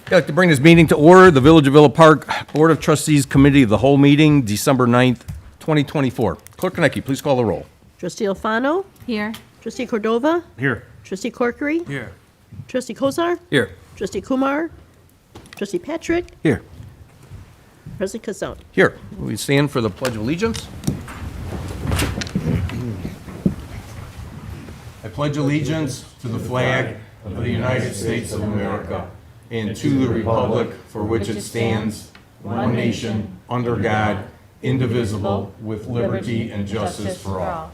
I'd like to bring this meeting to order. The Village of Villa Park Board of Trustees Committee of the whole meeting, December 9th, 2024. Clerk Konecki, please call the roll. Trustee Alfano? Here. Trustee Cordova? Here. Trustee Corkery? Here. Trustee Kozar? Here. Trustee Kumar? Trustee Patrick? Here. President Casone. Here. We stand for the Pledge of Allegiance. I pledge allegiance to the flag of the United States of America and to the republic for which it stands, one nation, under God, indivisible, with liberty and justice for all.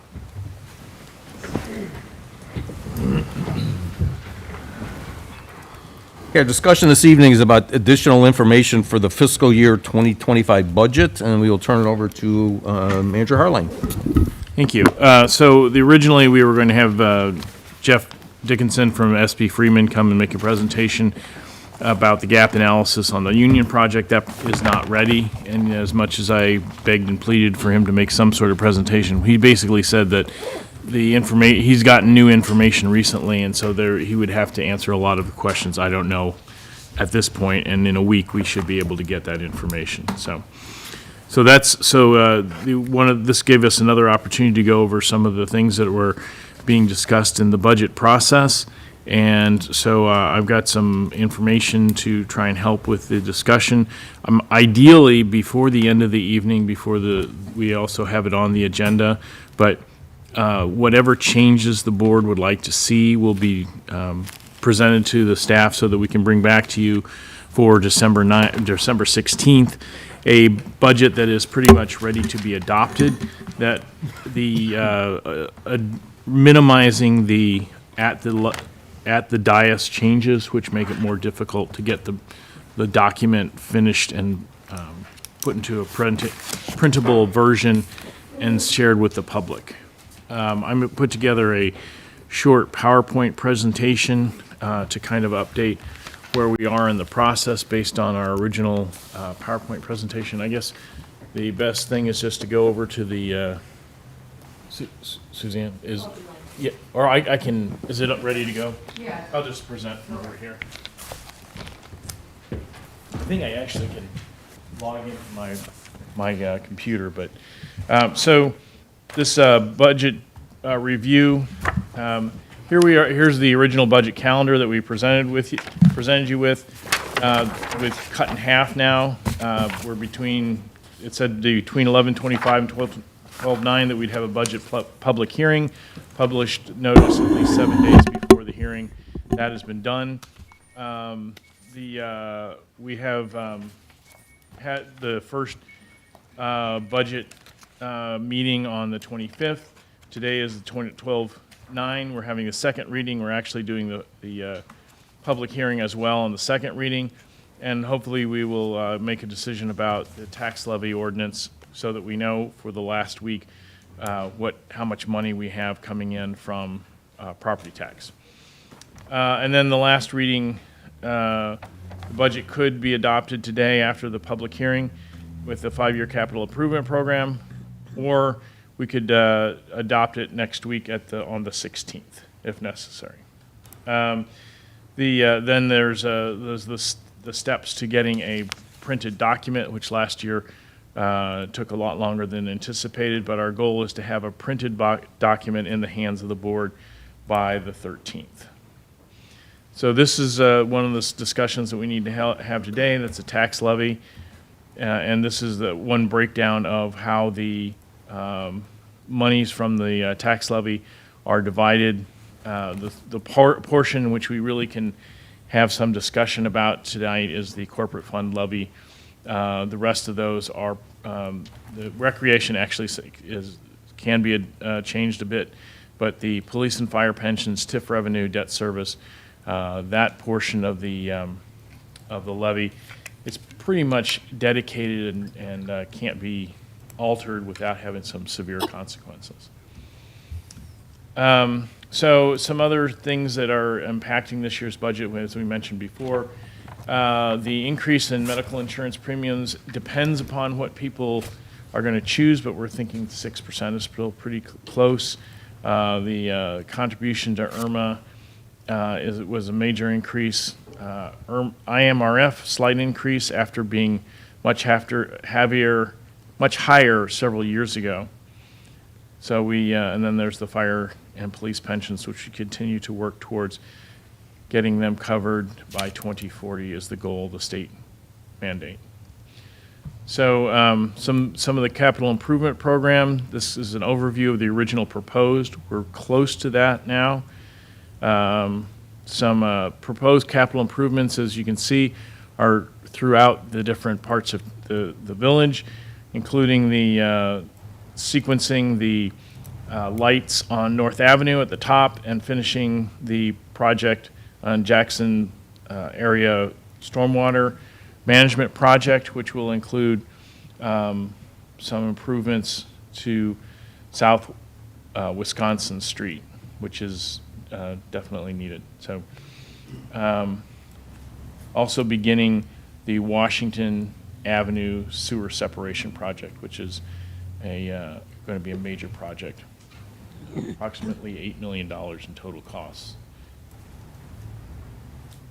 Our discussion this evening is about additional information for the fiscal year 2025 budget, and we will turn it over to Manager Harline. Thank you. Originally we were going to have Jeff Dickinson from SB Freeman come and make a presentation about the gap analysis on the Union project. That is not ready, and as much as I begged and pleaded for him to make some sort of presentation, he basically said that he's gotten new information recently, and so he would have to answer a lot of questions I don't know at this point, and in a week we should be able to get that information. This gave us another opportunity to go over some of the things that were being discussed in the budget process, and so I've got some information to try and help with the discussion. Ideally, before the end of the evening, we also have it on the agenda, but whatever changes the board would like to see will be presented to the staff so that we can bring back to you for December 16th a budget that is pretty much ready to be adopted, that minimizing the at the dais changes, which make it more difficult to get the document finished and put into a printable version and shared with the public. I'm put together a short PowerPoint presentation to kind of update where we are in the process based on our original PowerPoint presentation. I guess the best thing is just to go over to the Suzanne is, yeah, or I can. Is it ready to go? Yeah. I'll just present from over here. I think I actually can log into my computer, but so this budget review. Here we are. Here's the original budget calendar that we presented you with cut in half now. We're between. It said between 11/25 and 12/9 that we'd have a budget public hearing, published notice at least 7 days before the hearing. That has been done. We have had the first budget meeting on the 25th. Today is the 12/9. We're having the second reading. We're actually doing the public hearing as well on the second reading, and hopefully we will make a decision about the tax levy ordinance so that we know for the last week how much money we have coming in from property tax. And then the last reading, the budget could be adopted today after the public hearing with the 5-year capital improvement program, or we could adopt it next week on the 16th, if necessary. Then there's the steps to getting a printed document, which last year took a lot longer than anticipated, but our goal is to have a printed document in the hands of the board by the 13th. So this is one of the discussions that we need to have today. That's a tax levy, and this is the one breakdown of how the monies from the tax levy are divided. The portion which we really can have some discussion about tonight is the corporate fund levy. The rest of those are the recreation actually can be changed a bit, but the police and fire pensions, TIF revenue, debt service, that portion of the levy, it's pretty much dedicated and can't be altered without having some severe consequences. So some other things that are impacting this year's budget, as we mentioned before, the increase in medical insurance premiums depends upon what people are going to choose, but we're thinking 6% is still pretty close. The contribution to IRMA was a major increase. IMRF, slight increase after being much higher several years ago. So and then there's the fire and police pensions, which we continue to work towards getting them covered by 2040 is the goal of the state mandate. So some of the capital improvement program, this is an overview of the original proposed. We're close to that now. Some proposed capital improvements, as you can see, are throughout the different parts of the village, including the sequencing the lights on North Avenue at the top and finishing the project on Jackson area stormwater management project, which will include some improvements to South Wisconsin Street, which is definitely needed. So also beginning the Washington Avenue sewer separation project, which is going to be a major project, approximately $8 million in total costs.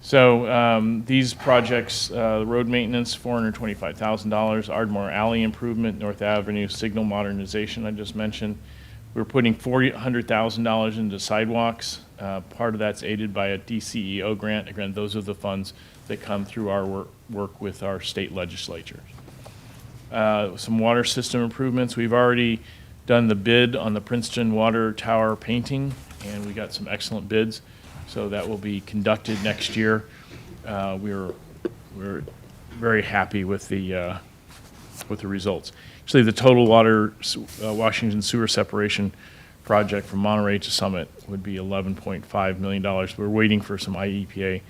So these projects, road maintenance, $425,000, Ardmore Alley improvement, North Avenue signal modernization I just mentioned. We're putting $400,000 into sidewalks. Part of that's aided by a DCEO grant. Again, those are the funds that come through our work with our state legislatures. Some water system improvements. We've already done the bid on the Princeton Water Tower painting, and we got some excellent bids. So that will be conducted next year. We're very happy with the results. Actually, the total Washington sewer separation project from Monterey to Summit would be $11.5 million. We're waiting for some IEPA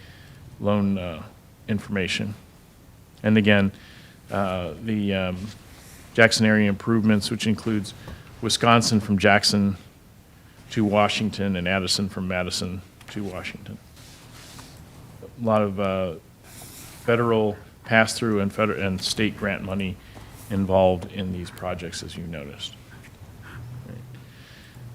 loan information. And again, the Jackson area improvements, which includes Wisconsin from Jackson to Washington and Addison from Madison to Washington. A lot of federal pass-through and state grant money involved in these projects, as you noticed. Right.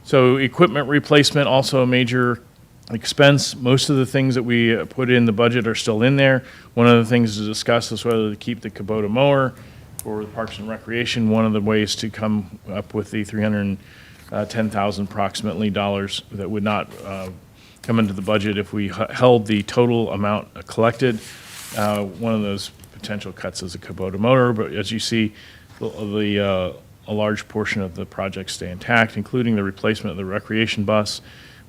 So equipment replacement, also a major expense. Most of the things that we put in the budget are still in there. One of the things to discuss is whether to keep the Kubota mower for the Parks and Recreation. One of the ways to come up with the $310,000 approximately that would not come into the budget if we held the total amount collected. One of those potential cuts is a Kubota motor, but as you see, a large portion of the projects stay intact, including the replacement of the recreation bus,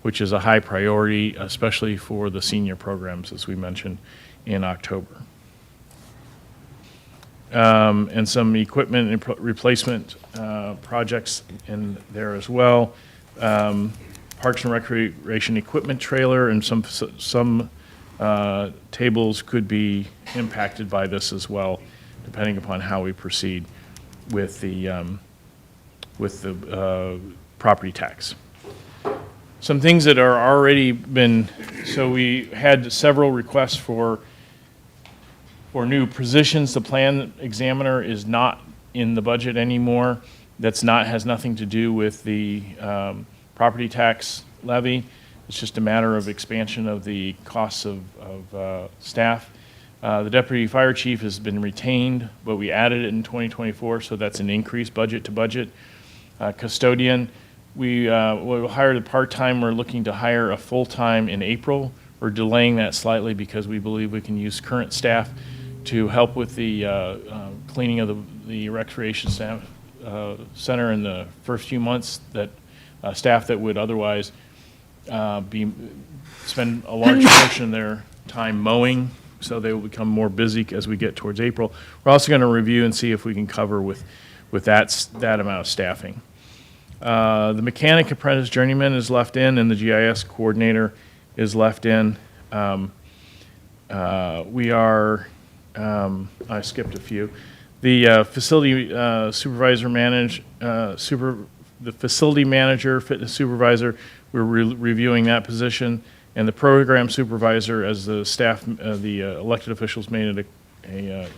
which is a high priority, especially for the senior programs, as we mentioned in October. And some equipment and replacement projects in there as well. Parks and Recreation equipment trailer and some tables could be impacted by this as well, depending upon how we proceed with the property tax. Some things that are already been, so we had several requests for new positions. The plan examiner is not in the budget anymore. Has nothing to do with the property tax levy. It's just a matter of expansion of the costs of staff. The deputy fire chief has been retained, but we added it in 2024, so that's an increased budget to budget. Custodian, we hired a part-time. We're looking to hire a full-time in April. We're delaying that slightly because we believe we can use current staff to help with the cleaning of the recreation center in the first few months, that staff that would otherwise spend a large portion of their time mowing, so they will become more busy as we get towards April. We're also going to review and see if we can cover with that amount of staffing. The mechanic apprentice journeyman is left in, and the GIS coordinator is left in. We are, I skipped a few. The facility the facility manager, fitness supervisor, we're reviewing that position, and the program supervisor, as the staff, the elected officials made it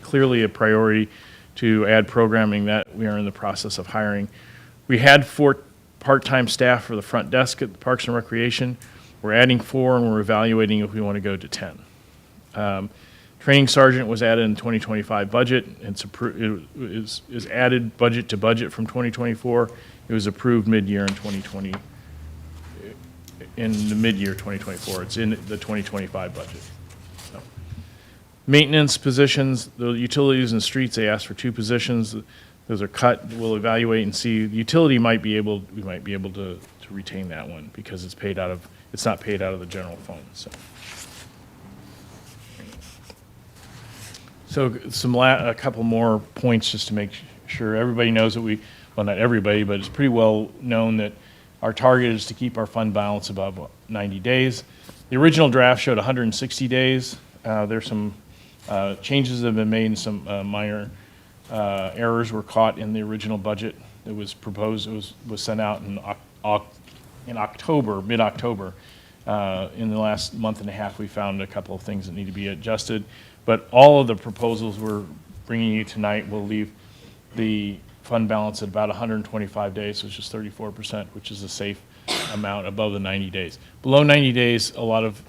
clearly a priority to add programming, that we are in the process of hiring. We had 4 part-time staff for the front desk at the Parks and Recreation. We're adding 4, and we're evaluating if we want to go to 10. Training sergeant was added in 2025 budget. It is added budget to budget from 2024. It was approved mid-year in 2020, in the mid-year 2024. It's in the 2025 budget. So. Maintenance positions, the utilities and streets, they asked for 2 positions. Those are cut. We'll evaluate and see. The utility we might be able to retain that one because it's not paid out of the general fund. So a couple more points just to make sure everybody knows that well, not everybody, but it's pretty well known that our target is to keep our fund balance above 90 days. The original draft showed 160 days. There's some changes that have been made and some minor errors were caught in the original budget that was proposed. It was sent out in October, mid-October. In the last month and a half, we found a couple of things that need to be adjusted. But all of the proposals we're bringing you tonight will leave the fund balance at about 125 days, which is 34%, which is a safe amount above the 90 days. Below 90 days, a lot of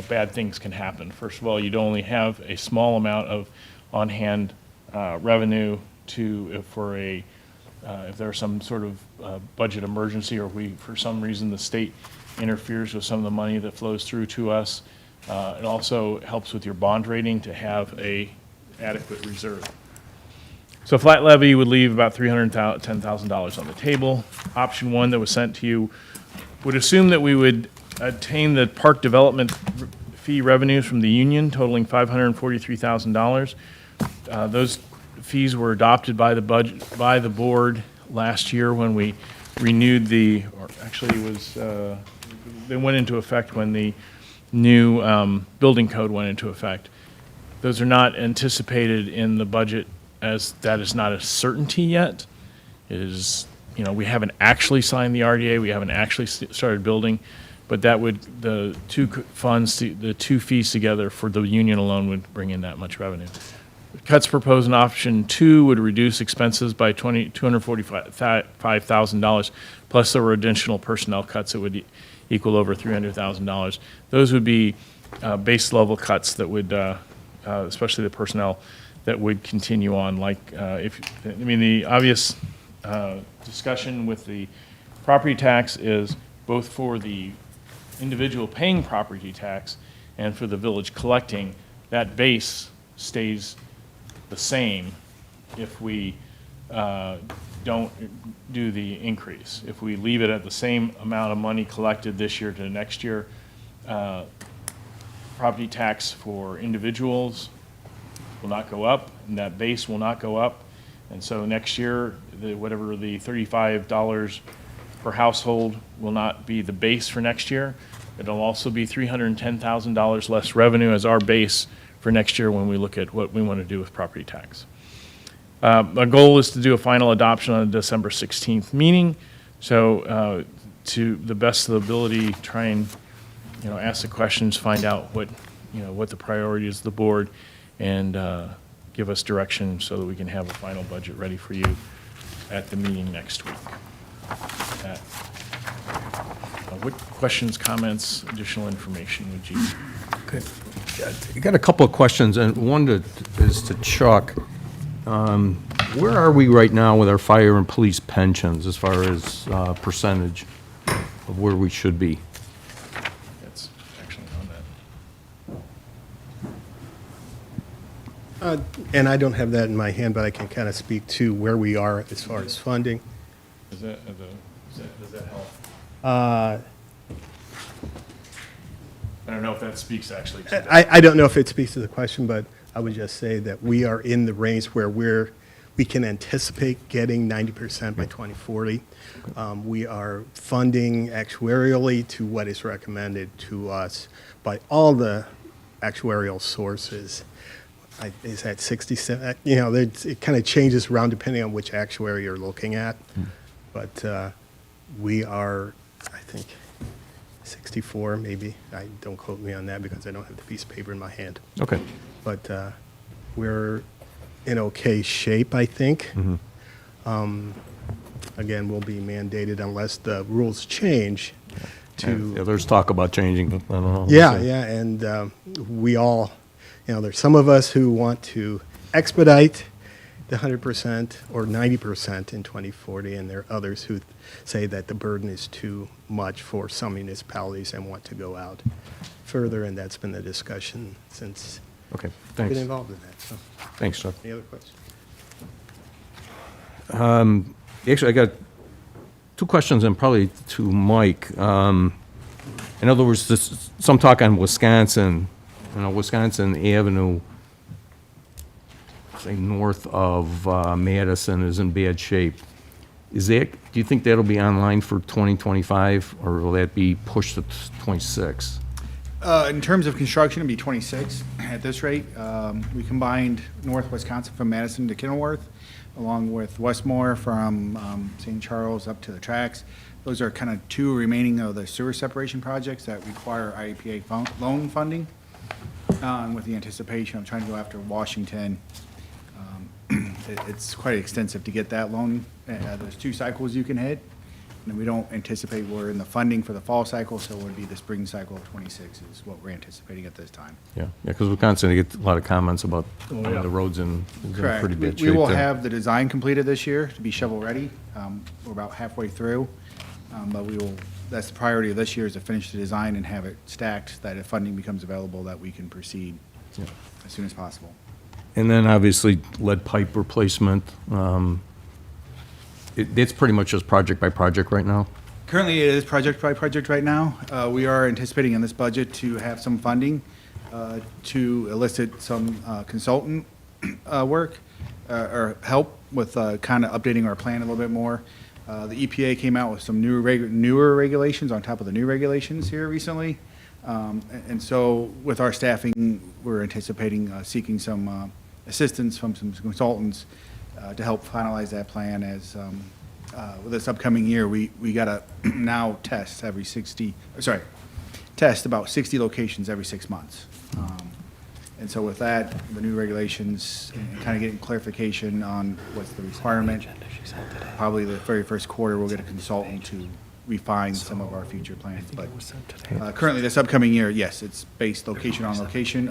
bad things can happen. First of all, you'd only have a small amount of on-hand revenue if there's some sort of budget emergency, or for some reason the state interferes with some of the money that flows through to us. It also helps with your bond rating to have a adequate reserve. So flat levy would leave about $310,000 on the table. Option 1 that was sent to you would assume that we would attain the park development fee revenues from the union totaling $543,000. Those fees were adopted by the board last year when we renewed they went into effect when the new building code went into effect. Those are not anticipated in the budget, as that is not a certainty yet. It is, we haven't actually signed the RDA, we haven't actually started building, but the 2 funds, the 2 fees together for the union alone would bring in that much revenue. Cuts proposed in option 2 would reduce expenses by $245,000, plus there were additional personnel cuts that would equal over $300,000. Those would be base level cuts that would, especially the personnel, that would continue on. The obvious discussion with the property tax is both for the individual paying property tax and for the village collecting, that base stays the same if we don't do the increase. If we leave it at the same amount of money collected this year to next year, property tax for individuals will not go up, and that base will not go up. And so next year, whatever the $35 per household will not be the base for next year. It'll also be $310,000 less revenue as our base for next year when we look at what we want to do with property tax. Our goal is to do a final adoption on the December 16th meeting. So to the best of the ability, try and ask the questions, find out what the priority is of the board, and give us direction so that we can have a final budget ready for you at the meeting next week. What questions, comments, additional information would you? Okay. I got a couple of questions, and one is to Chuck. Where are we right now with our fire and police pensions as far as percentage of where we should be? That's actually on that. And I don't have that in my hand, but I can kind of speak to where we are as far as funding. Does that help? I don't know if that speaks actually to that. I don't know if it speaks to the question, but I would just say that we are in the range where we can anticipate getting 90% by 2040. We are funding actuarially to what is recommended to us by all the actuarial sources. Is that 67? It kind of changes around depending on which actuary you're looking at. But we are, I think, 64 maybe. Don't quote me on that because I don't have the piece of paper in my hand. Okay. But we're in okay shape, I think. Again, we'll be mandated unless the rules change to. Yeah, there's talk about changing, but I don't know. Yeah, yeah, and we all, there's some of us who want to expedite the 100% or 90% in 2040, and there are others who say that the burden is too much for some municipalities and want to go out further, and that's been the discussion since Okay, I've thanks. been involved in that. So, Thanks, Chuck. any other questions? Actually, I got two questions and probably to Mike. In other words, some talk on Wisconsin, Wisconsin Avenue, say north of Madison is in bad shape. Do you think that'll be online for 2025, or will that be pushed to 26? In terms of construction, it'd be 26 at this rate. We combined North Wisconsin from Madison to Kenilworth, along with Westmore from St. Charles up to the tracks. Those are kind of two remaining of the sewer separation projects that require IEPA loan funding. And with the anticipation of trying to go after Washington, it's quite extensive to get that loan. There's 2 cycles you can hit, and we don't anticipate we're in the funding for the fall cycle, so it would be the spring cycle of 26 is what we're anticipating at this time. Yeah, because Wisconsin, they get a lot of comments about the roads in Correct. pretty bad We shape will there. have the design completed this year to be shovel-ready. We're about halfway through, but that's the priority of this year, is to finish the design and have it stacked, that if funding becomes available, that we can proceed Yeah. as soon as possible. And then obviously lead pipe replacement. It's pretty much just project by project right now. Currently, it is project by project right now. We are anticipating in this budget to have some funding to elicit some consultant work or help with kind of updating our plan a little bit more. The EPA came out with some newer regulations on top of the new regulations here recently. And so with our staffing, we're anticipating seeking some assistance from some consultants to help finalize that plan as with this upcoming year, we got to now test about 60 locations every 6 months. And so with that, the new regulations and kind of getting clarification on what's the requirement, probably the very first quarter, we'll get a consultant to refine some of our future plans. But currently, this upcoming year, yes, it's based location on location,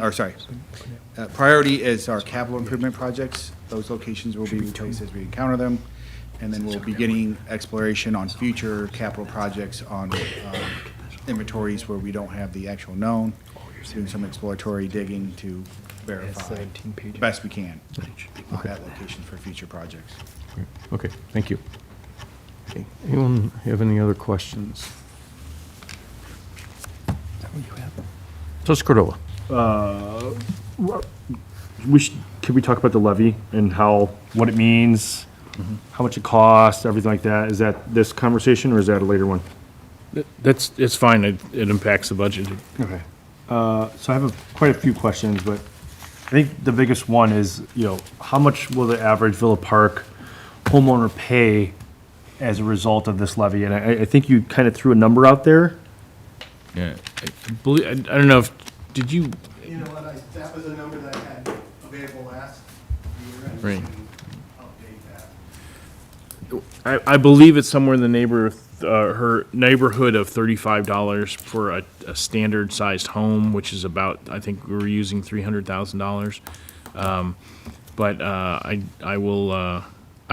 priority is our capital improvement projects. Those locations will be replaced as we encounter them. And then we'll be getting exploration on future capital projects on inventories where we don't have the actual known, doing some exploratory digging to verify the best we can at locations for future projects. Okay, thank you. Okay, anyone have any other questions? Trustee Cordova? Could we talk about the levy and what it means, how much it costs, everything like that? Is that this conversation or is that a later one? It's fine. It impacts the budget. Okay. So I have quite a few questions, but I think the biggest one is, how much will the average Villa Park homeowner pay as a result of this levy? And I think you kind of threw a number out there. Yeah. I don't know did you, You know what, that was a number that I had available last year, and Right. we can update that. I believe it's somewhere in the her neighborhood of $35 for a standard sized home, which is about, I think we were using $300,000. But I will, I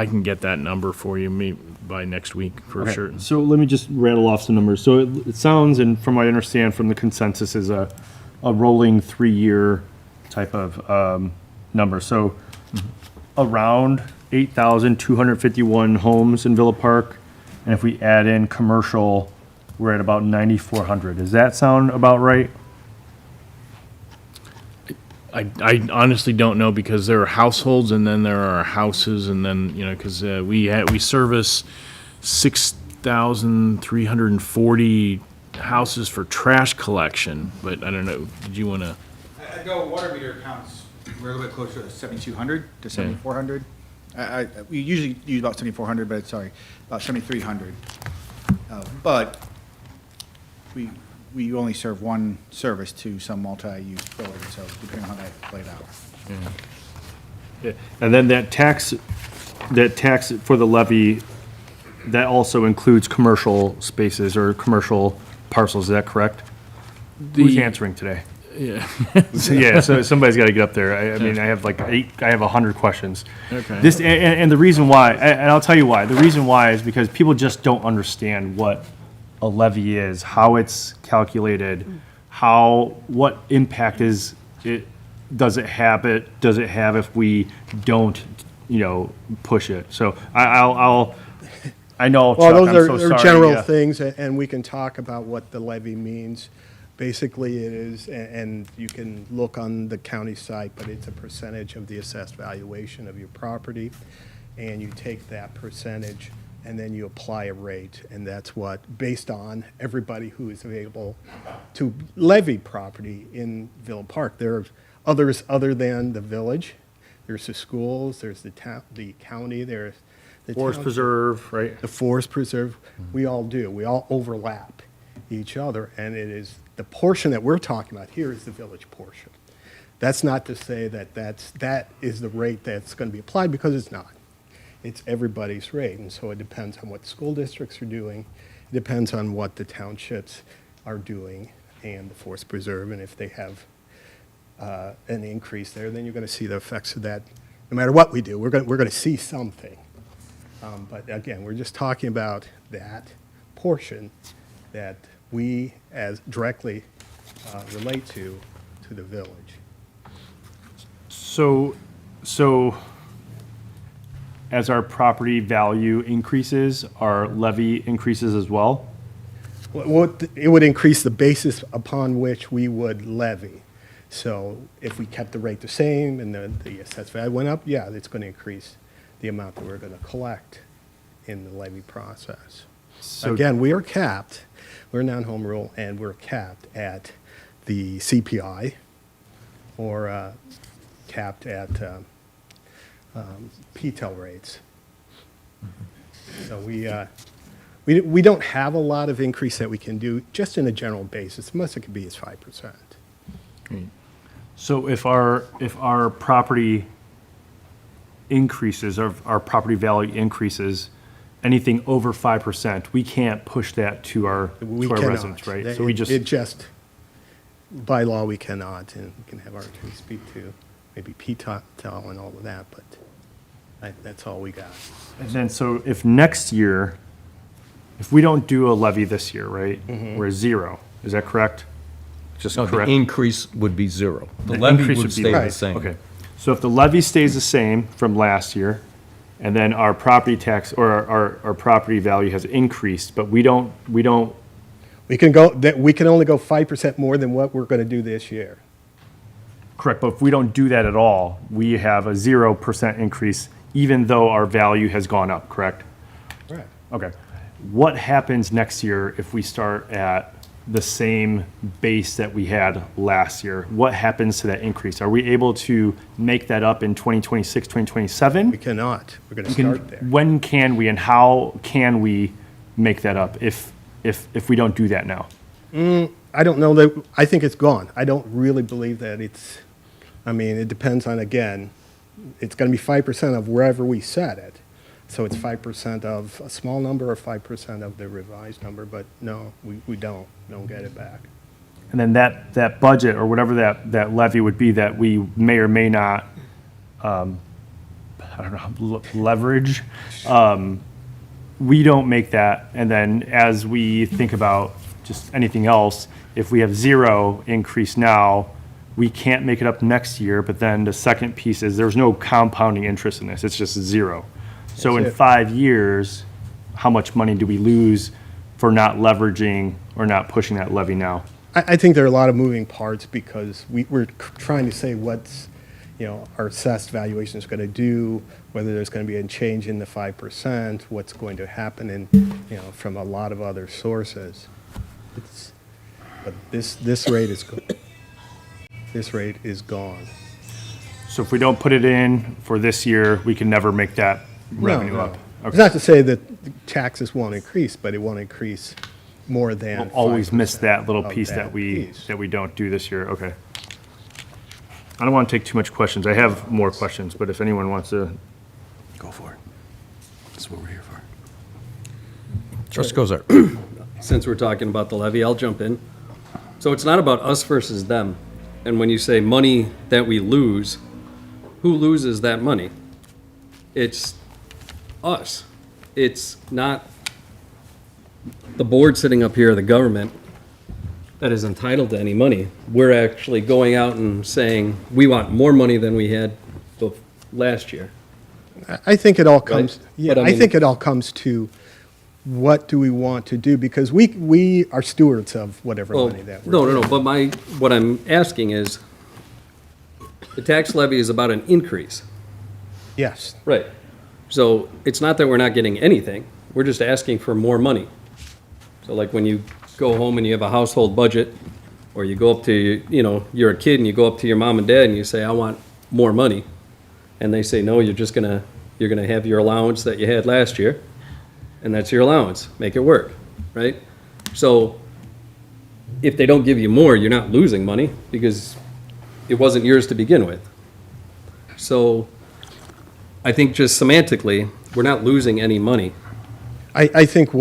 can get that number for you by next week for Okay, sure. so let me just rattle off some numbers. So it sounds, and from what I understand from the consensus, is a rolling 3-year type of number. So around 8,251 homes in Villa Park, and if we add in commercial, we're at about 9,400. Does that sound about right? I honestly don't know, because there are households and then there are houses, and then, because we service 6,340 houses for trash collection, but I don't know, did you want to? I know water meter counts, we're a little bit closer to 7,200 to 7,400. We usually use about 7,400, but about 7,300. But we only serve one service to some multi-use buildings, so depending on how that played out. Yeah. And then that tax for the levy, that also includes commercial spaces or commercial parcels, is that correct? Who's answering today? Yeah. So somebody's got to get up there. I mean, I have like 100 questions. Okay. This, and the reason why, and I'll tell you why. The reason why is because people just don't understand what a levy is, how it's calculated, what impact does it have if we don't, push it. So I know, Chuck, Well, I'm those so are sorry. general yeah. things, and we can talk about what the levy means. Basically, it is, and you can look on the county site, but it's a percentage of the assessed valuation of your property, and you take that percentage, and then you apply a rate, and that's what, based on everybody who is able to levy property in Villa Park. There are others other than the village. There's the schools, there's the county, there's the Forest township. Preserve, right? The forest preserve, we all do. We all overlap each other, and it is, the portion that we're talking about here is the village portion. That's not to say that that is the rate that's going to be applied, because it's not. It's everybody's rate, and so it depends on what school districts are doing. It depends on what the townships are doing and the forest preserve, and if they have an increase there, then you're going to see the effects of that. No matter what we do, we're going to see something. But again, we're just talking about that portion that we as directly relate to the village. So as our property value increases, our levy increases as well? It would increase the basis upon which we would levy. So if we kept the rate the same and the assessed value went up, yeah, it's going to increase the amount that we're going to collect in the levy process. So Again, we are capped, we're non-home rule, and we're capped at the CPI or capped at PTEL rates. So we don't have a lot of increase that we can do just in a general basis. Most it could be is 5%. So if our property increases, our property value increases, anything over 5%, we can't push that to our Cannot. residents, right? So we It just, by law, we cannot, and we can have our attorney speak to maybe PTEL and all of that, but that's all we got. And then, so if next year, if we don't do a levy this year, right, we're zero, is that correct? Just No, the correct? increase would be zero. The The levy increase would would be- stay the Right. same. Okay, so if the levy stays the same from last year, and then our property tax, or our property value has increased, but we don't, We can only go 5% more than what we're going to do this year. correct, but if we don't do that at all, we have a 0% increase, even though our value has gone up, correct? Right. Okay. What happens next year if we start at the same base that we had last year? What happens to that increase? Are we able to make that up in 2026, 2027? We cannot. We're going to start there. When can we, and how can we make that up if we don't do that now? I don't know that, I think it's gone. I don't really believe that it depends on, again, it's going to be 5% of wherever we set it. So it's 5% of a small number or 5% of the revised number, but no, we don't get it back. And then that budget, or whatever that levy would be, that we may or may not, leverage, we don't make that. And then as we think about just anything else, if we have zero increase now, we can't make it up next year. But then the second piece is there's no compounding interest in this. It's just zero. So in That's it. 5 years, how much money do we lose for not leveraging or not pushing that levy now? I think there are a lot of moving parts because we're trying to say what's, our assessed valuation is going to do, whether there's going to be a change in the 5%, what's going to happen from a lot of other sources. But this rate is this rate is gone. So if we don't put it in for this year, we can never make that revenue No. up. It's not to say that the taxes won't increase, but it won't increase more than We'll always miss 5% that little of piece that piece. that we don't do this year. Okay. I don't want to take too much questions. I have more questions, but if anyone wants to, Go for it. That's what we're here for. Trustee Kozar. since we're talking about the levy, I'll jump in. So it's not about us versus them. And when you say money that we lose, who loses that money? It's us. It's not the board sitting up here, the government, that is entitled to any money. We're actually going out and saying, we want more money than we had last year. I think it all comes, Right. yeah, But I I mean- think it all comes to what do we want to do? Because we are stewards of whatever Well, money that we're. no, but what I'm asking is, the tax levy is about an increase. Yes, Right. So it's not that we're not getting anything, we're just asking for more money. So like when you go home and you have a household budget, or you go up to, you're a kid and you go up to your mom and dad and you say, I want more money. And they say, no, you're gonna have your allowance that you had last year, and that's your allowance, make it work, right? So if they don't give you more, you're not losing money, because it wasn't yours to begin with. So I think just semantically, we're not losing any money. I think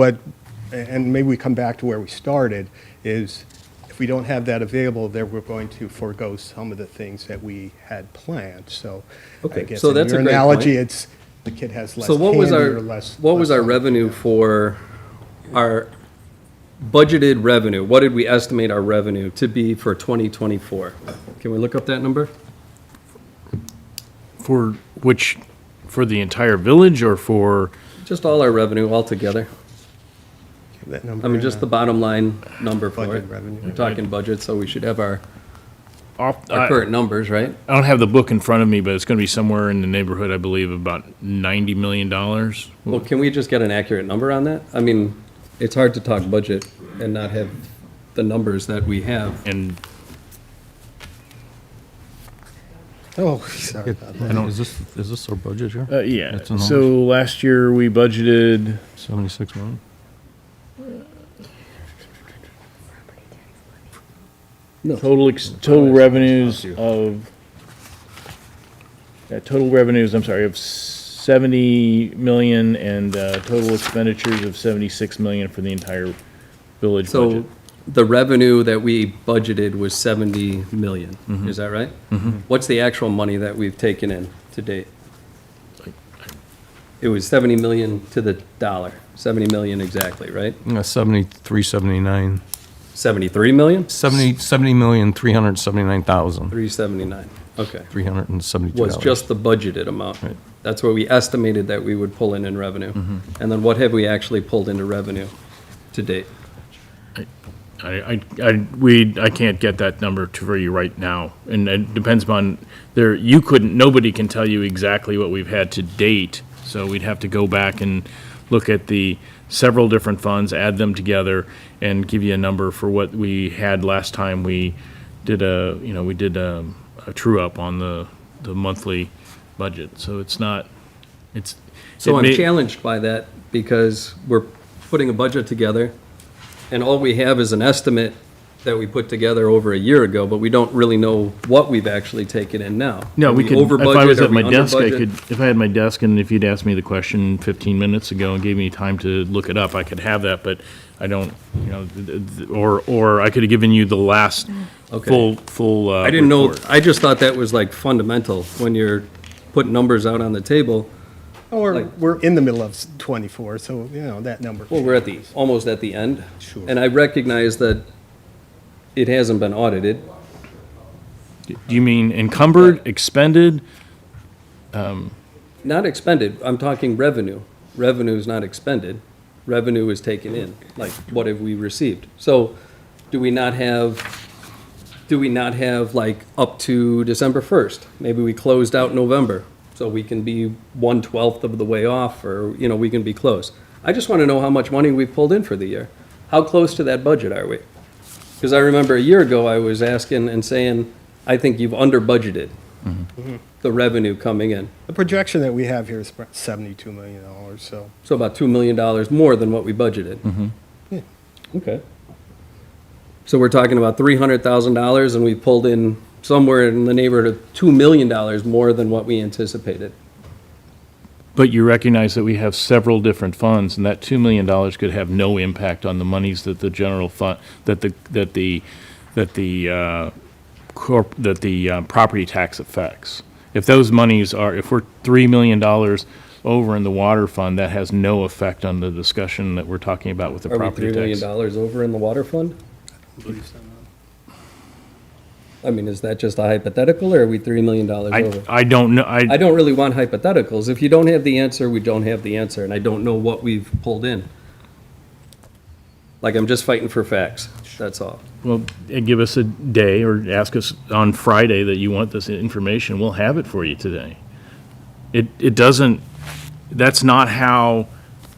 and maybe we come back to where we started, is if we don't have that available, then we're going to forego some of the things that we had planned, so. I Okay, guess so in that's a your great analogy, point. it's, the kid has less So what was candy our, or less. what was less our something, revenue yeah. for our budgeted revenue? What did we estimate our revenue to be for 2024? Can we look up that number? For which, for the entire village or for, Just all our revenue altogether. That number I mean, in, just the bottom line number for it. Budget revenue. We're talking budget, so we should have our off, current numbers, right? I don't have the book in front of me, but it's gonna be somewhere in the neighborhood, I believe, of about $90 million. Well, can we just get an accurate number on that? I mean, it's hard to talk budget and not have the numbers that we have. And Oh, sorry about that. Is this our budget here? yeah, That's the so last year we budgeted 76 million? total revenues of, total revenues, I'm sorry, of 70 million and total expenditures of 76 million for the entire village So budget. the revenue that we budgeted was 70 million, is that right? What's the actual money that we've taken in to date? It was 70 million to the dollar, 70 million exactly, right? 73, 79. 73 million? 70,379,372. 379, okay. $372. Was just the budgeted amount. Right. That's what we estimated that we would pull in revenue. And then what have we actually pulled into revenue to date? I can't get that number for you right now, and it depends upon, nobody can tell you exactly what we've had to date, so we'd have to go back and look at the several different funds, add them together, and give you a number for what we had last time we did a true-up on the monthly budget, so it's not, it's. So it I'm may- challenged by that because we're putting a budget together, and all we have is an estimate that we put together over a year ago, but we don't really know what we've actually taken in now. No, Are we could, over if I budget? was Are at we my under desk, I budget? could, if I had my desk and if you'd asked me the question 15 minutes ago and gave me time to look it up, I could have that, but I don't, or I could have given you the last Okay. full, I didn't know, report. I just thought that was like fundamental when you're putting numbers out on the table. Or we're in the middle of 24, so, that number. Well, we're almost at the end. Sure. And I recognize that it hasn't been audited. Do you mean encumbered, expended? Not expended, I'm talking revenue. Revenue is not expended. Revenue is taken in, like what have we received? So do we not have like up to December 1st? Maybe we closed out November, so we can be 1/12 of the way off, or, we can be close. I just want to know how much money we've pulled in for the year. How close to that budget are we? Because I remember a year ago, I was asking and saying, I think you've under budgeted the revenue coming in. The projection that we have here is about $72 million, so. So about $2 million more than what we budgeted. Yeah. Okay. So we're talking about $300,000, and we pulled in somewhere in the neighborhood of $2 million more than what we anticipated. But you recognize that we have several different funds, and that $2 million could have no impact on the monies that the general fund, that the property tax affects. If those monies are, if we're $3 million over in the water fund, that has no effect on the discussion that we're talking about with the Are we property $3 million tax. over in the water fund? I mean, is that just a hypothetical, or are we $3 million over? I don't know, I don't really want hypotheticals. If you don't have the answer, we don't have the answer, and I don't know what we've pulled in. Like, I'm just fighting for facts, that's all. well, give us a day, or ask us on Friday that you want this information, we'll have it for you today. It doesn't, that's not how,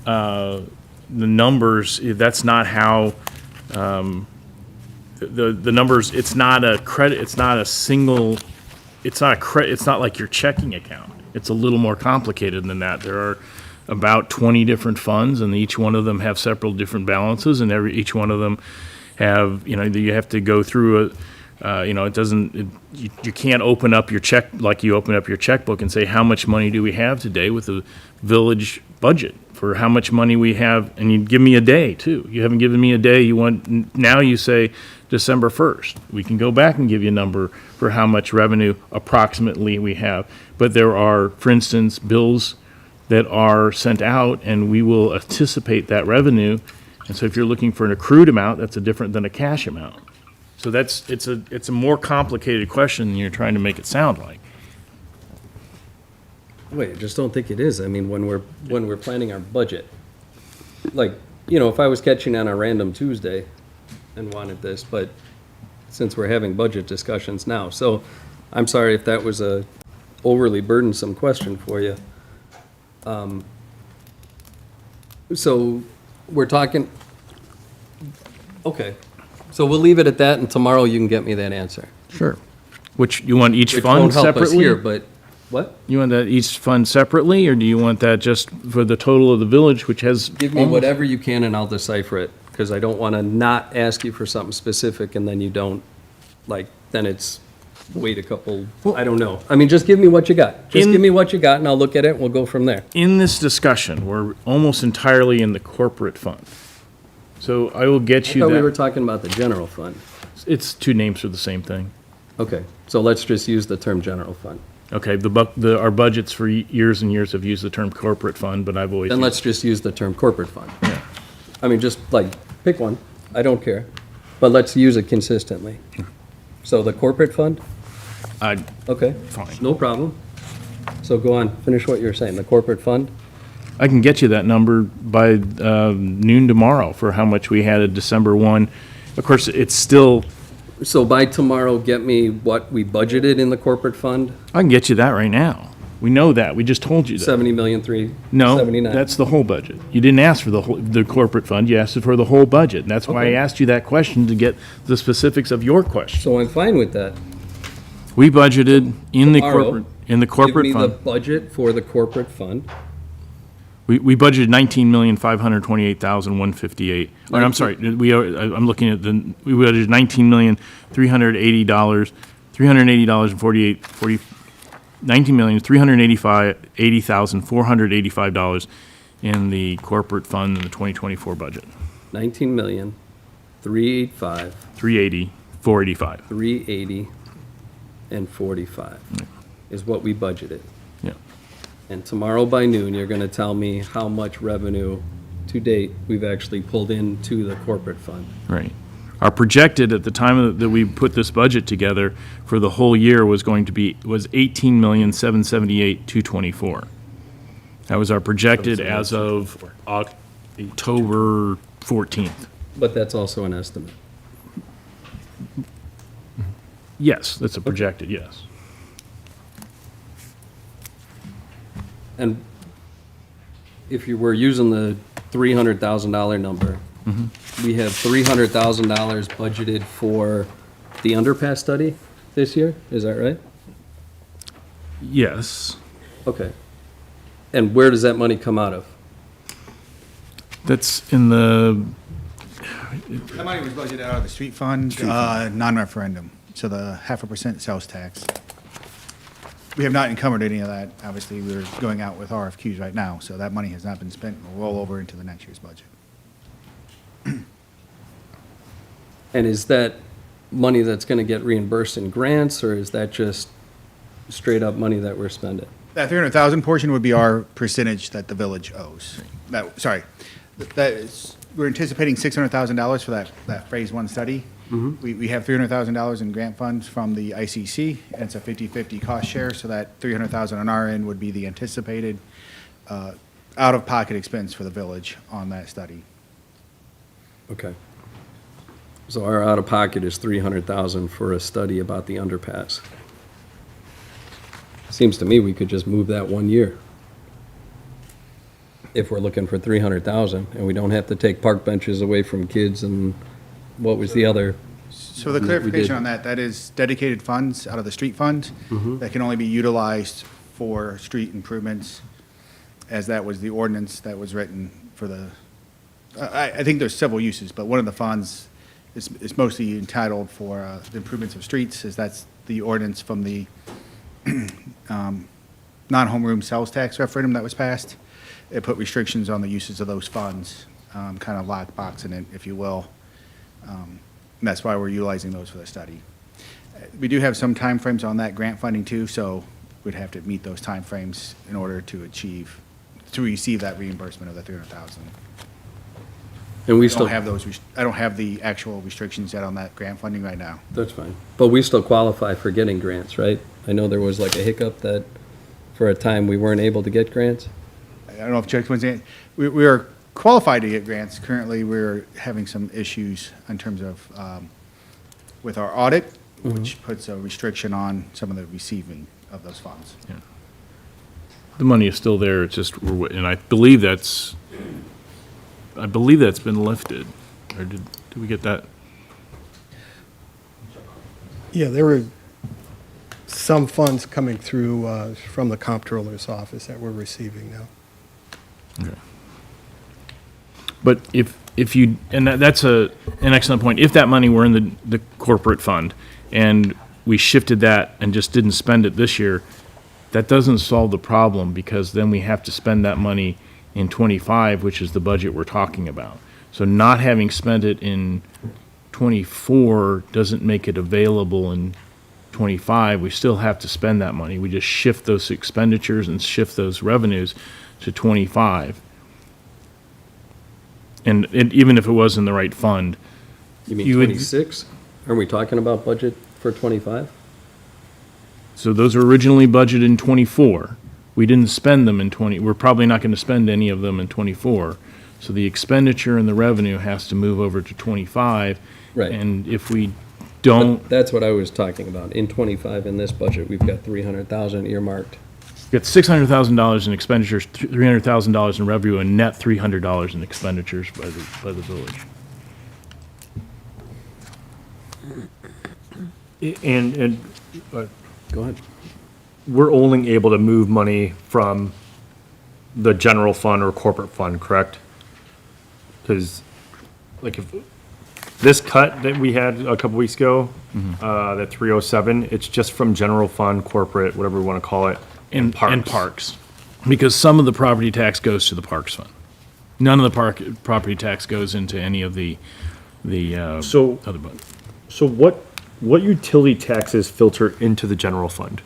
the numbers, that's not how, the numbers, it's not a credit, it's not a single, it's not a credit, it's not like your checking account. It's a little more complicated than that. There are about 20 different funds, and each one of them have several different balances, and each one of them have, you have to go through it doesn't, you can't open up your check, like you open up your checkbook and say, how much money do we have today with the village budget for how much money we have, and you give me a day too. You haven't given me a day, now you say December 1st. We can go back and give you a number for how much revenue approximately we have. But there are, for instance, bills that are sent out, and we will anticipate that revenue. And so if you're looking for an accrued amount, that's different than a cash amount. So it's a more complicated question than you're trying to make it sound like. Wait, I just don't think it is. I mean, when we're planning our budget, like, if I was catching on a random Tuesday and wanted this, but since we're having budget discussions now, so I'm sorry if that was a overly burdensome question for you. So we're talking, okay, so we'll leave it at that, and tomorrow you can get me that answer. Sure. Which, you want each Which fund won't help us separately? here, but, what? You want that each fund separately, or do you want that just for the total of the village, which has? Give me whatever you can and I'll decipher it, because I don't want to not ask you for something specific and then you don't, then it's wait a couple, I don't know. I mean, just give me what you got. Just give me what you got and I'll look at it and we'll go from there. In this discussion, we're almost entirely in the corporate fund. So I will get I you thought we were that. talking about the general fund. It's two names for the same thing. Okay, so let's just use the term general fund. Okay, our budgets for years and years have used the term corporate fund, but I've always. Then used- let's just use the term corporate fund. I mean, just pick one. I don't care. But let's use it consistently. So the corporate fund? Okay. Fine. No problem. So go on, finish what you're saying. The corporate fund? I can get you that number by noon tomorrow for how much we had at December 1. Of course, it's still, So by tomorrow, get me what we budgeted in the corporate fund? I can get you that right now. We know that. We just told you that. 70,379. No, that's the whole budget. You didn't ask for the corporate fund, you asked for the whole budget. And that's why I Okay. asked you that question, to get the specifics of your question. So I'm fine with that. We budgeted in the Tomorrow, corporate, in the corporate Give me the fund. budget for the corporate fund. We budgeted $19,528,158. Or I'm sorry, I'm looking at we budgeted $19,380, $19,380,485 in the corporate fund in the 2024 budget. 19,385,380 $380,485. and 45 is what we budgeted. Yeah. And tomorrow by noon, you're gonna tell me how much revenue to date we've actually pulled into the corporate fund. Right. Our projected, at the time that we put this budget together, for the whole year was $18,778,224. That was our projected as of October 14th. But that's also an estimate. Yes, that's a projected, yes. And if you were using the $300,000 number, we have $300,000 budgeted for the underpass study this year, is that right? Yes. Okay. And where does that money come out of? That's in the, That money was budgeted out of the street fund, non-referendum, so the 0.5% sales tax. We have not encumbered any of that. Obviously, we're going out with RFQs right now, so that money has not been spent. We'll roll over into the next year's budget. And is that money that's gonna get reimbursed in grants, or is that just straight up money that we're spending? That 300,000 portion would be our percentage that the village owes. We're anticipating $600,000 for that phase one study. We have $300,000 in grant funds from the ICC, and it's a 50/50 cost share, so that 300,000 on our end would be the anticipated out-of-pocket expense for the village on that study. Okay. So our out-of-pocket is 300,000 for a study about the underpass. Seems to me we could just move that 1 year. If we're looking for 300,000, and we don't have to take park benches away from kids, and what was the other? So the We clarification did. on that, that is dedicated funds out of the street fund that can only be utilized for street improvements, as that was the ordinance that was written for the, I think there's several uses, but one of the funds is mostly entitled for the improvements of streets, as that's the ordinance from the non-homeroom sales tax referendum that was passed. It put restrictions on the uses of those funds, kind of lockboxing it, if you will. And that's why we're utilizing those for the study. We do have some timeframes on that grant funding too, so we'd have to meet those timeframes in order to receive that reimbursement of the 300,000. And we I still, don't have those, I don't have the actual restrictions yet on that grant funding right now. that's fine. But we still qualify for getting grants, right? I know there was like a hiccup that for a time we weren't able to get grants. I don't know if Chuck was in, we are qualified to get grants. Currently, we're having some issues in terms of, with our audit, which puts a restriction on some of the receiving of those funds. The money is still there, it's just, and I believe that's been lifted. Or did we get that? Yeah, there were some funds coming through from the comptroller's office that we're receiving now. Okay. But if you, and that's an excellent point, if that money were in the corporate fund and we shifted that and just didn't spend it this year, that doesn't solve the problem, because then we have to spend that money in '25, which is the budget we're talking about. So not having spent it in '24 doesn't make it available in '25. We still have to spend that money. We just shift those expenditures and shift those revenues to '25. And even if it was in the right fund, You mean You would- 26? Are we talking about budget for 25? so those were originally budgeted in '24. We didn't spend them in we're probably not going to spend any of them in '24. So the expenditure and the revenue has to move over to '25. Right. And if we don't, That's what I was talking about. In 25, in this budget, we've got 300,000 earmarked. get $600,000 in expenditures, $300,000 in revenue, and net $300 in expenditures by the village. And Go ahead. we're only able to move money from the general fund or corporate fund, correct? Because, like, if this cut that we had a couple weeks ago, that 307, it's just from general fund, corporate, whatever we want to call it, And parks. Because some of the property tax goes to the Parks Fund. None of the property tax goes into any of the So, other budget. so what utility taxes filter into the general fund?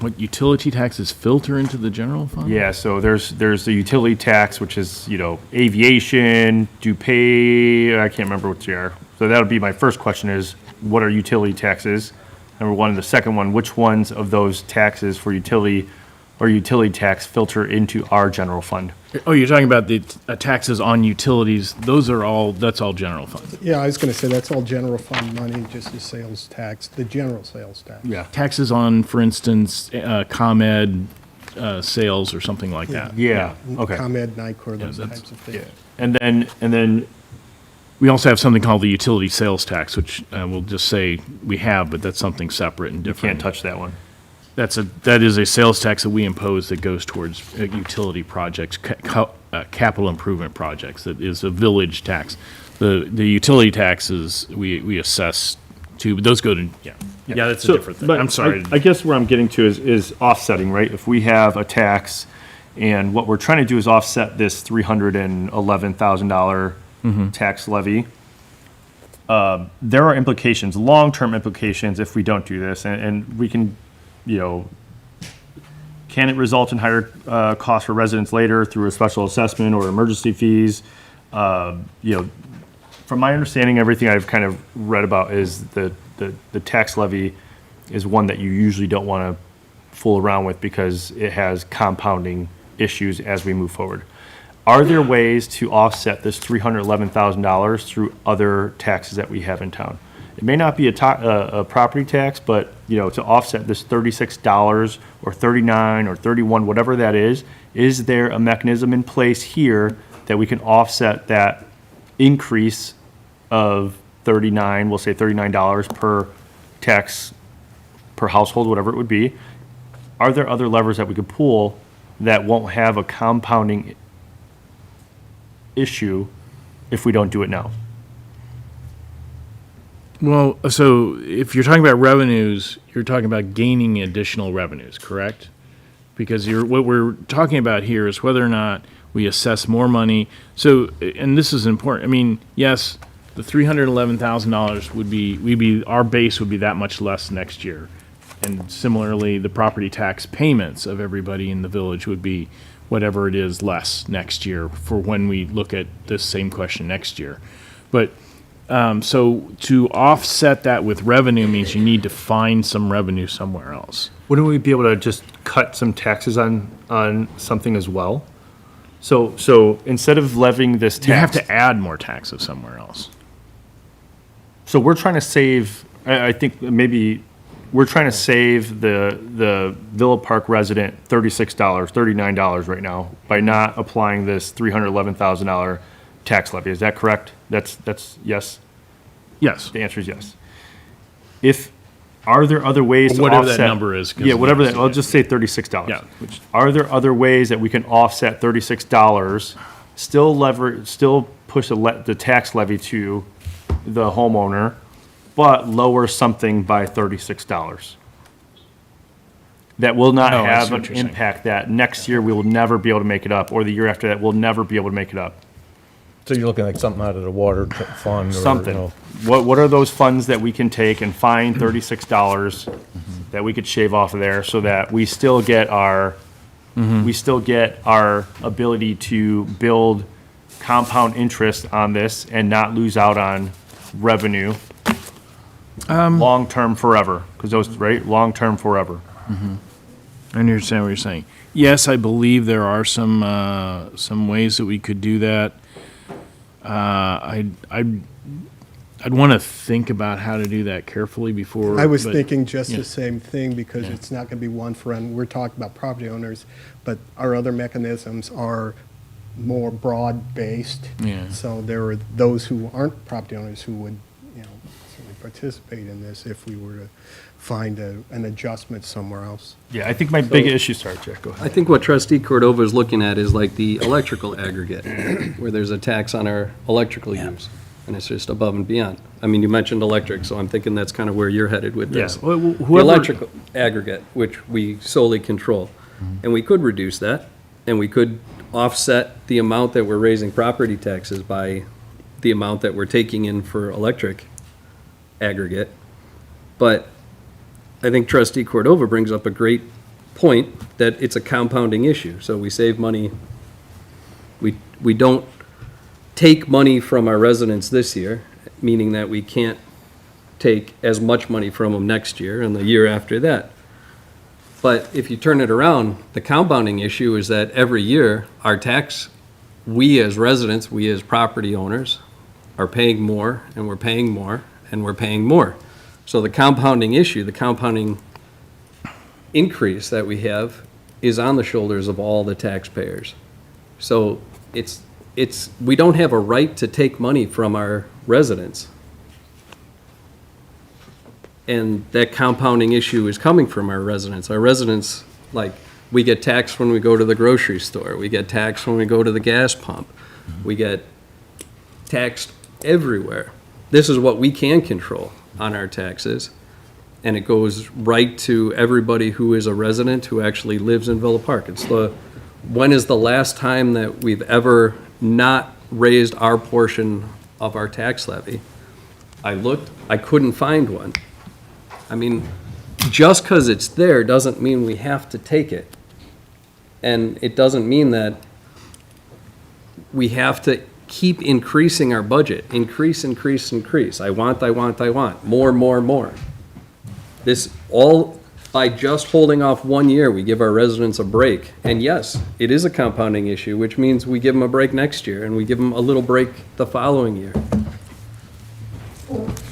What utility taxes filter into the general fund? Yeah, so there's the utility tax, which is, aviation, pay, I can't remember what they are. So that would be my first question is, what are utility taxes? Number one, and the second one, which ones of those taxes for utility or utility tax filter into our general fund? Oh, you're talking about the taxes on utilities. That's all general fund. Yeah, I was going to say that's all general fund money, just the sales tax, the general sales tax. Yeah. Taxes on, for instance, ComEd sales or something like that. Yeah, okay. ComEd, NICOR, those that's- types of things. And then, We also have something called the utility sales tax, which we'll just say we have, but that's something separate and you different. can't touch that one. That is a sales tax that we impose that goes towards utility projects, capital improvement projects. That is a village tax. The utility taxes we assess too, but those go to, yeah, that's a So, different thing. but I'm sorry. I guess where I'm getting to is offsetting, right? If we have a tax and what we're trying to do is offset this $311,000 tax levy, there are implications, long-term implications if we don't do this. And we can, can it result in higher costs for residents later through a special assessment or emergency fees? From my understanding, everything I've kind of read about is the tax levy is one that you usually don't want to fool around with because it has compounding issues as we move forward. Are there ways to offset this $311,000 through other taxes that we have in town? It may not be a property tax, but to offset this $36 or $39 or $31, whatever that is there a mechanism in place here that we can offset that increase of we'll say $39 per tax per household, whatever it would be? Are there other levers that we could pull that won't have a compounding issue if we don't do it now? Well, so if you're talking about revenues, you're talking about gaining additional revenues, correct? Because what we're talking about here is whether or not we assess more money. So, and this is important. I mean, yes, the $311,000 would be our base would be that much less next year, and similarly, the property tax payments of everybody in the village would be whatever it is less next year for when we look at this same question next year. But so to offset that with revenue means you need to find some revenue somewhere else. Wouldn't we be able to just cut some taxes on something as well? So instead of levying this tax, You have to add more taxes somewhere else. so we're trying to save. I think maybe we're trying to save the Villa Park resident $36, $39 right now by not applying this $311,000 tax levy. Is that correct? That's yes. Yes. The answer is yes. Are there other ways to Whatever offset? that number is, 'cause Yeah, whatever yes, that, I'll yeah. just say $36. Yeah. Are there other ways that we can offset $36, still push the tax levy to the homeowner, but lower something by $36? That will not Oh, I see have what an you're saying. impact that next year we will never be able to make it up, or the year after that we'll never be able to make it up. So you're looking like something out of the water fund or, Something. What are those funds that we can take and find $36 that we could shave off of there so that we still get our ability to build compound interest on this and not lose out on revenue long-term forever? Because those, right, long-term forever. I understand what you're saying. Yes, I believe there are some ways that we could do that. I'd want to think about how to do that carefully before. I was but- thinking just yeah. the same thing, because Yeah. it's not going to be one for one. We're talking about property owners, but our other mechanisms are more broad-based. Yeah. So there are those who aren't property owners who would, certainly participate in this if we were to find an adjustment somewhere else. Yeah, I think my big issue, sorry, Jack, go ahead. I think what trustee Cordova is looking at is like the electrical aggregate, where there's a tax on our electrical use, and it's just above and beyond. I mean, you mentioned electric, so I'm thinking that's kind of where you're headed with this. Yeah, well, The whoever- electrical aggregate, which we solely control, and we could reduce that, and we could offset the amount that we're raising property taxes by the amount that we're taking in for electric aggregate. But I think trustee Cordova brings up a great point, that it's a compounding issue. So we save money, we don't take money from our residents this year, meaning that we can't take as much money from them next year and the year after that. But if you turn it around, the compounding issue is that every year, our tax, we as residents, we as property owners, are paying more, and we're paying more, and we're paying more. So the compounding issue, the compounding increase that we have is on the shoulders of all the taxpayers. So we don't have a right to take money from our residents. And that compounding issue is coming from our residents. Our residents, like, we get taxed when we go to the grocery store. We get taxed when we go to the gas pump. We get taxed everywhere. This is what we can control. on our taxes, and it goes right to everybody who is a resident who actually lives in Villa Park. When is the last time that we've ever not raised our portion of our tax levy? I looked, I couldn't find one. I mean, just because it's there doesn't mean we have to take it. And it doesn't mean that we have to keep increasing our budget. Increase, increase, increase. I want. More. This all, by just holding off 1 year, we give our residents a break. And yes, it is a compounding issue, which means we give them a break next year and we give them a little break the following year.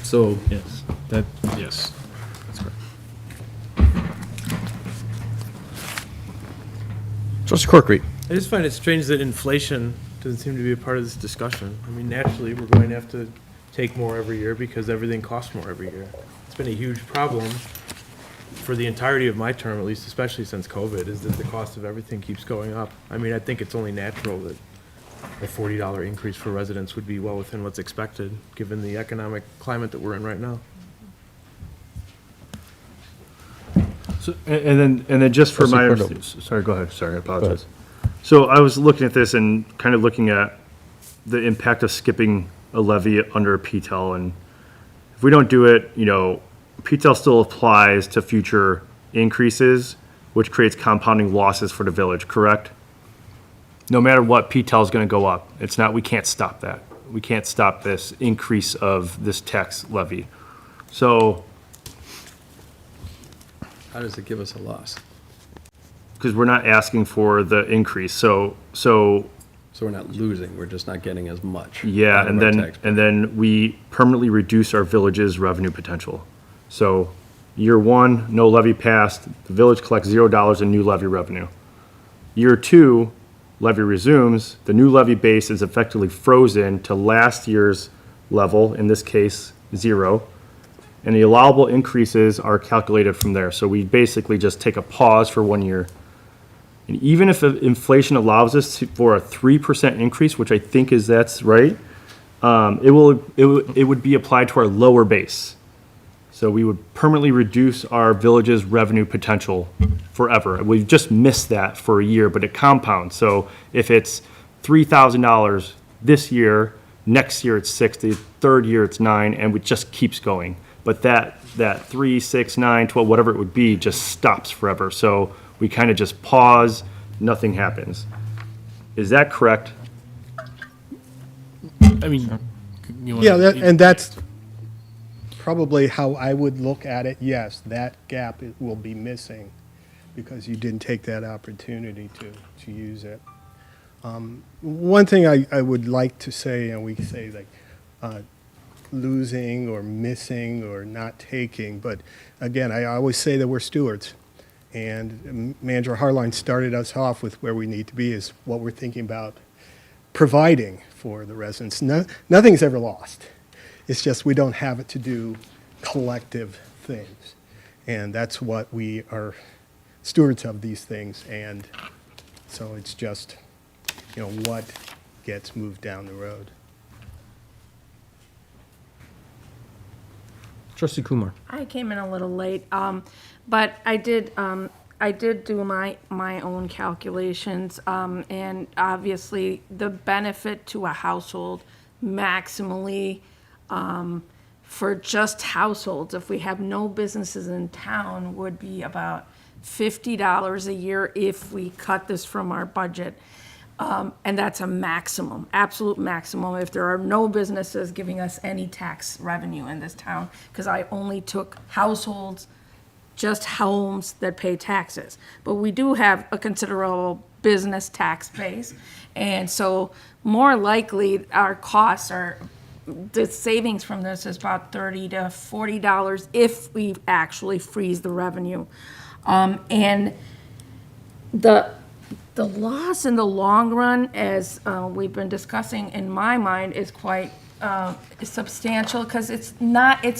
So, Yes, yes, that's correct. Trustee Corkery. I just find it strange that inflation doesn't seem to be a part of this discussion. I mean, naturally, we're going to have to take more every year because everything costs more every year. It's been a huge problem for the entirety of my term, at least, especially since COVID, is that the cost of everything keeps going up. I mean, I think it's only natural that a $40 increase for residents would be well within what's expected, given the economic climate that we're in right now. So, and then just for my, Trustee sorry, go ahead, sorry, I apologize. So I was looking at this and kind of looking at the impact of skipping a levy under a PTEL, and if we don't do it, PTEL still applies to future increases, which creates compounding losses for the village, correct? No matter what, PTEL is going to go up. It's not, we can't stop that. We can't stop this increase of this tax levy. So, how does it give us a loss? because we're not asking for the increase, so So we're not losing, we're just not getting as much. yeah, out of and our then, tax and then we permanently reduce our village's revenue potential. So, year one, no levy passed, the village collects $0 in new levy revenue. Year two, levy resumes, the new levy base is effectively frozen to last year's level, in this case, 0. And the allowable increases are calculated from there. So we basically just take a pause for 1 year. And even if inflation allows us for a 3% increase, which I think that's right, it would be applied to our lower base. So we would permanently reduce our village's revenue potential forever. We've just missed that for a year, but it compounds. So if it's $3,000 this year, next year it's 6, the third year it's 9, and it just keeps going. But that 3, 6, 9, 12, whatever it would be, just stops forever. So we kind of just pause, nothing happens. Is that correct? I mean, you want Yeah, and that's probably how I would look at it. Yes, that gap will be missing because you didn't take that opportunity to use it. One thing I would like to say, and we say like losing or missing or not taking, but again, I always say that we're stewards. And Manager Harline started us off with where we need to be is what we're thinking about providing for the residents. Nothing's ever lost. It's just we don't have it to do collective things. And that's what we are stewards of these things. And so it's just, what gets moved down the road. Trustee Kumar. I came in a little late, but I did do my own calculations, and obviously the benefit to a household maximally for just households, if we have no businesses in town, would be about $50 a year if we cut this from our budget. And that's a maximum, absolute maximum, if there are no businesses giving us any tax revenue in this town, because I only took households, just homes that pay taxes. But we do have a considerable business tax base, and so more likely our costs are, the savings from this is about $30 to $40 if we actually freeze the revenue. And the loss in the long run, as we've been discussing, in my mind, is quite substantial because it's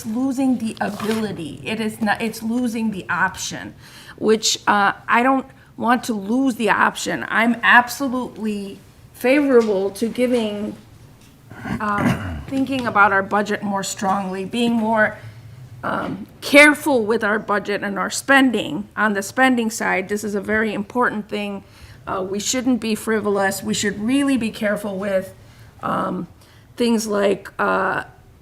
losing the ability. It's losing the option, which I don't want to lose the option. I'm absolutely favorable to thinking about our budget more strongly, being more careful with our budget and our spending. On the spending side, this is a very important thing. We shouldn't be frivolous. We should really be careful with things like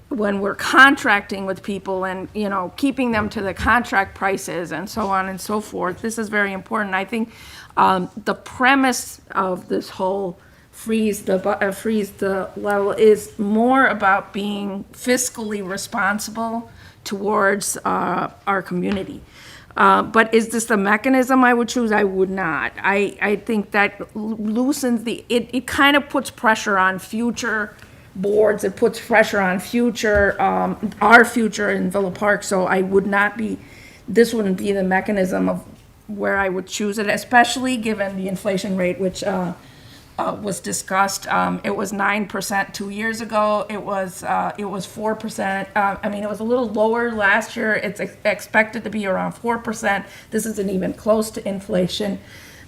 when we're contracting with people and, keeping them to the contract prices and so on and so forth. This is very important. I think the premise of this whole freeze the level is more about being fiscally responsible towards our community. But is this the mechanism I would choose? I would not. I think that loosens it kind of puts pressure on future boards. It puts pressure on our future in Villa Park. So I would not this wouldn't be the mechanism of where I would choose it, especially given the inflation rate, which was discussed. It was 9% 2 years ago. It was 4%. It was a little lower last year. It's expected to be around 4%. This isn't even close to inflation.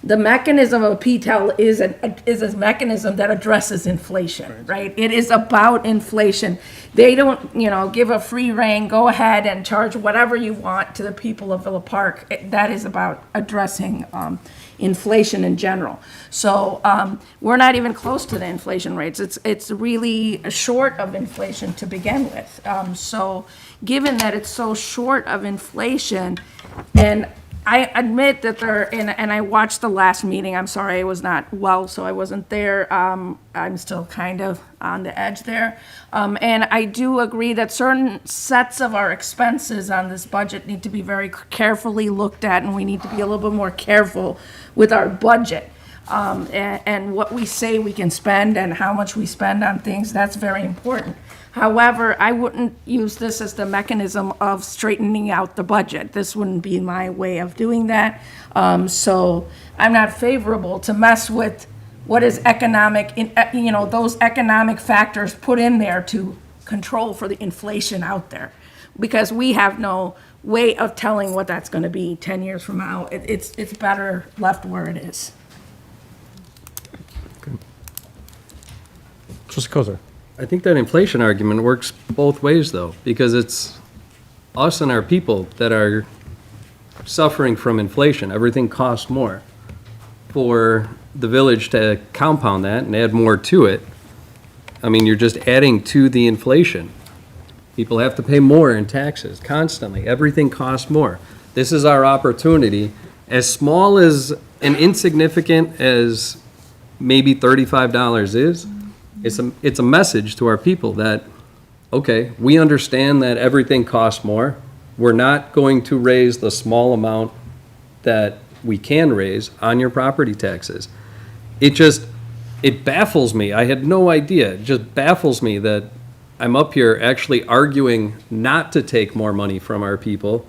The mechanism of PTEL is a mechanism that addresses inflation, right? It is about inflation. They don't, give a free rein, go ahead and charge whatever you want to the people of Villa Park. That is about addressing inflation in general. So we're not even close to the inflation rates. It's really short of inflation to begin with. So given that it's so short of inflation, and I admit that and I watched the last meeting. I'm sorry, I was not well, so I wasn't there. I'm still kind of on the edge there. And I do agree that certain sets of our expenses on this budget need to be very carefully looked at, and we need to be a little bit more careful with our budget. And what we say we can spend and how much we spend on things, that's very important. However, I wouldn't use this as the mechanism of straightening out the budget. This wouldn't be my way of doing that. So I'm not favorable to mess with what is economic, those economic factors put in there to control for the inflation out there. Because we have no way of telling what that's going to be 10 years from now. It's better left where it is. Trustee Kozar. I think that inflation argument works both ways, though, because it's us and our people that are suffering from inflation. Everything costs more. For the village to compound that and add more to it, you're just adding to the inflation. People have to pay more in taxes constantly. Everything costs more. This is our opportunity, as small as and insignificant as maybe $35 is. It's a message to our people that, okay, we understand that everything costs more. We're not going to raise the small amount that we can raise on your property taxes. It baffles me. I had no idea. It just baffles me that I'm up here actually arguing not to take more money from our people.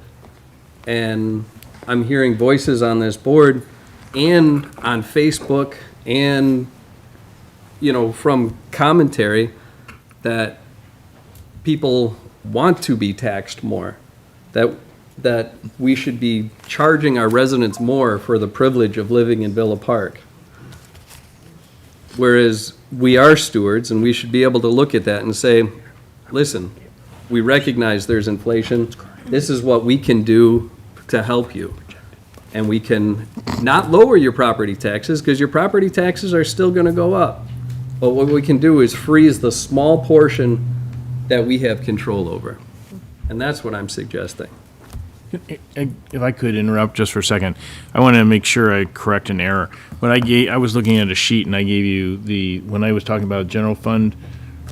And I'm hearing voices on this board and on Facebook and from commentary that people want to be taxed more, that we should be charging our residents more for the privilege of living in Villa Park. Whereas we are stewards and we should be able to look at that and say, listen, we recognize there's inflation. This is what we can do to help you. And we can not lower your property taxes because your property taxes are still going to go up. But what we can do is freeze the small portion that we have control over. And that's what I'm suggesting. If I could interrupt just for a second, I want to make sure I correct an error. I was looking at a sheet and I gave you when I was talking about general fund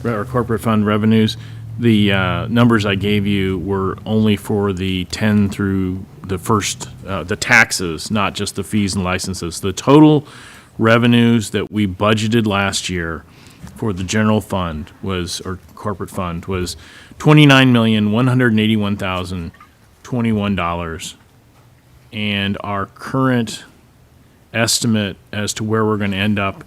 or corporate fund revenues, the numbers I gave you were only for the 10 through the first, the taxes, not just the fees and licenses. The total revenues that we budgeted last year for the general fund or corporate fund was $29,181,021. And our current estimate as to where we're going to end up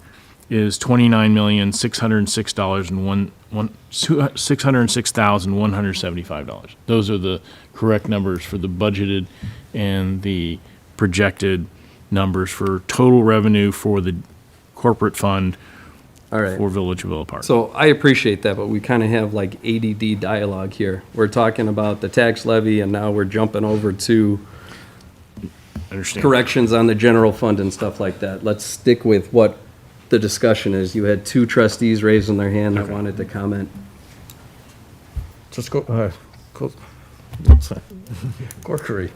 is $29,606,175. Those are the correct numbers for the budgeted and the projected numbers for total revenue for the corporate fund All right. for Village of Villa Park. So I appreciate that, but we kind of have like ADD dialogue here. We're talking about the tax levy and now we're jumping over to Understand. corrections on the general fund and stuff like that. Let's stick with what the discussion is. You had two trustees raising their hand that wanted to comment. Just go, Corkery.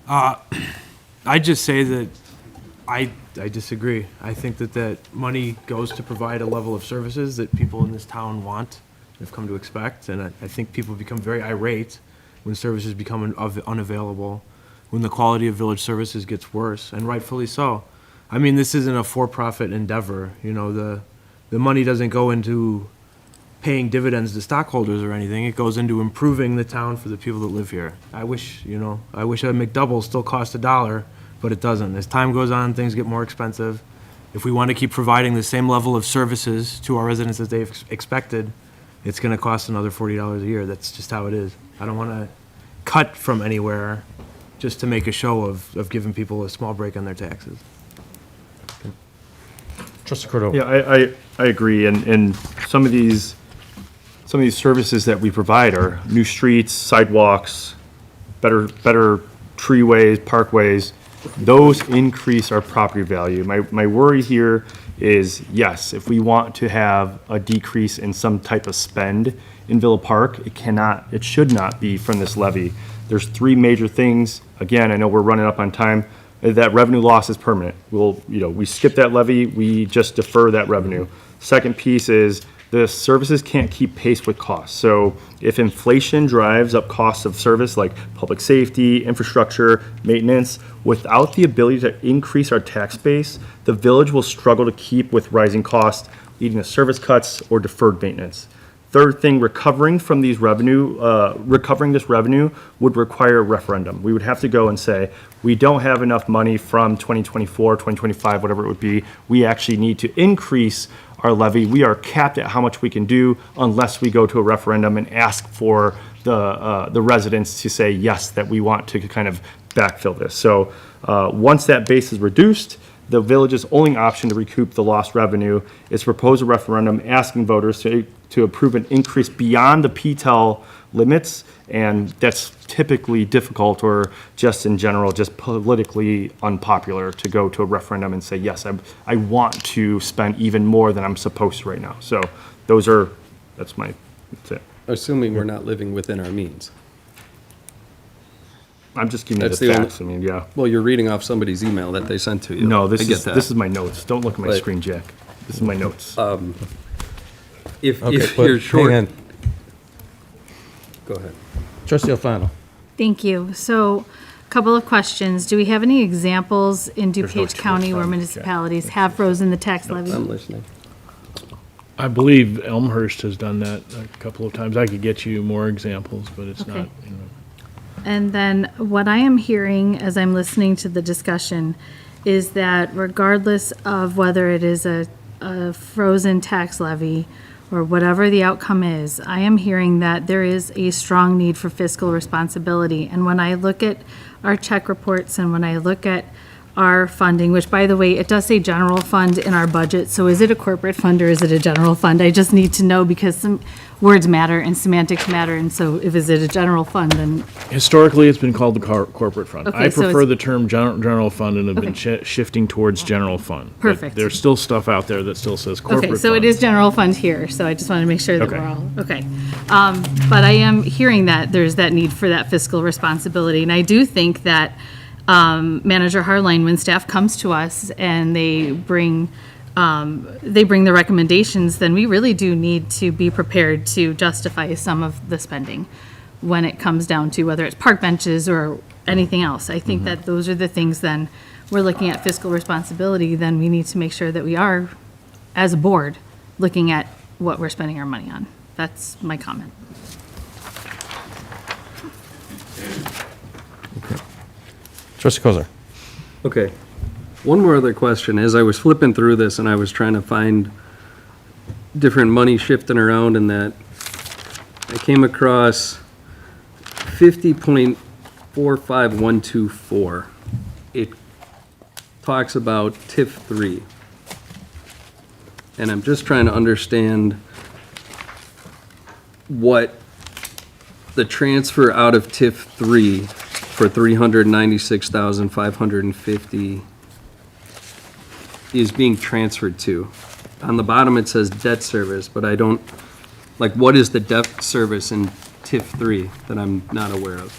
I just say that I disagree. I think that money goes to provide a level of services that people in this town want, have come to expect, and I think people become very irate when services become unavailable, when the quality of village services gets worse, and rightfully so. I mean, this isn't a for-profit endeavor, you know, the money doesn't go into paying dividends to stockholders or anything. It goes into improving the town for the people that live here. I wish a McDouble still cost $1, but it doesn't. As time goes on, things get more expensive. If we want to keep providing the same level of services to our residents as they've expected, it's going to cost another $40 a year. That's just how it is. I don't want to cut from anywhere just to make a show of giving people a small break on their taxes. Trustee Cordova. Yeah, I agree, and some of these services that we provide are new streets, sidewalks, better treeways, parkways. Those increase our property value. My worry here is, yes, if we want to have a decrease in some type of spend in Villa Park, it should not be from this levy. There's three major things. Again, I know we're running up on time. That revenue loss is permanent. We skip that levy, we just defer that revenue. Second piece is the services can't keep pace with costs. So if inflation drives up costs of service like public safety, infrastructure, maintenance, without the ability to increase our tax base, the village will struggle to keep with rising costs, leading to service cuts or deferred maintenance. Third thing, recovering this revenue would require a referendum. We would have to go and say, we don't have enough money from 2024, 2025, whatever it would be. We actually need to increase our levy. We are capped at how much we can do unless we go to a referendum and ask for the residents to say, yes, that we want to kind of backfill this. So once that base is reduced, the village's only option to recoup the lost revenue is to propose a referendum asking voters to approve an increase beyond the PTEL limits, and that's typically difficult or just in general, just politically unpopular to go to a referendum and say, yes, I want to spend even more than I'm supposed to right now. So that's it. Assuming we're not living within our means. I'm just giving you That's the the facts, yeah. Well, you're reading off somebody's email that they sent to you. No, I this get that. But- screen, Jack. This is my notes. If Okay, you're but short, hang on. go ahead. Trustee Alfano. Thank you. So, a couple of questions. Do we have any examples in no DuPage short County where term, municipalities have frozen the tax levy? I'm listening. I believe Elmhurst has done that a couple of times. I could get you more examples, but it's Okay. not, And then what I am hearing as I'm listening to the discussion is that regardless of whether it is a frozen tax levy or whatever the outcome is, I am hearing that there is a strong need for fiscal responsibility. And when I look at our check reports and when I look at our funding, which by the way, it does say general fund in our budget, so is it a corporate fund or is it a general fund? I just need to know because some words matter and semantics matter, and so if is it a general fund, then, historically, it's been called the corporate fund. Okay, I so prefer it's- the term general fund and have been Okay. shifting towards general fund. But Perfect. There's still stuff out there that still says corporate okay, fund. so it is general fund here, so I just want to make sure that Okay. we're all, okay. But I am hearing that there's that need for that fiscal responsibility, and I do think that Manager Harline, when staff comes to us and they bring the recommendations, then we really do need to be prepared to justify some of the spending when it comes down to whether it's park benches or anything else. I think that those are the things then, we're looking at fiscal responsibility, then we need to make sure that we are, as a board, looking at what we're spending our money on. That's my comment. Trustee Kozar. Okay. One more other question. As I was flipping through this and I was trying to find different money shifting around in that, I came across 50.45124. It talks about TIF 3. and I'm just trying to understand what the transfer out of TIF 3 for 396,550 is being transferred to. On the bottom, it says debt service, but I don't, like, what is the debt service in TIF 3 that I'm not aware of?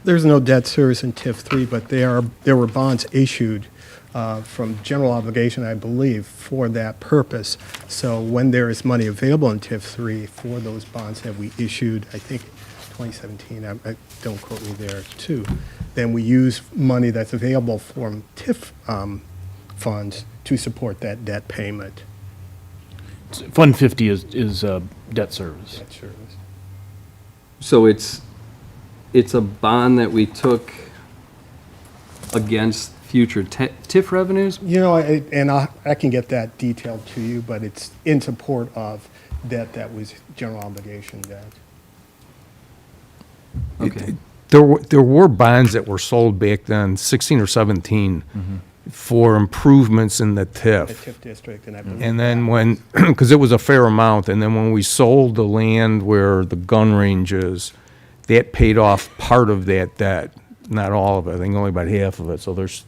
There's no debt service in TIF 3, but there were bonds issued from general obligation, I believe, for that purpose. So when there is money available in TIF 3 for those bonds that we issued, I think 2017, don't quote me there, too, then we use money that's available from TIF funds to support that debt payment. Fund 50 is debt service. Debt service. So it's a bond that we took against future TIF revenues? You know, I can get that detailed to you, but it's in support of debt that was general obligation debt. Okay. There were bonds that were sold back then, 16 or 17, for improvements in the The TIF. TIF district, and I believe. And then when, because it was a fair amount, and then when we sold the land where the gun range is, that paid off part of that debt, not all of it, I think only about half of it. So there's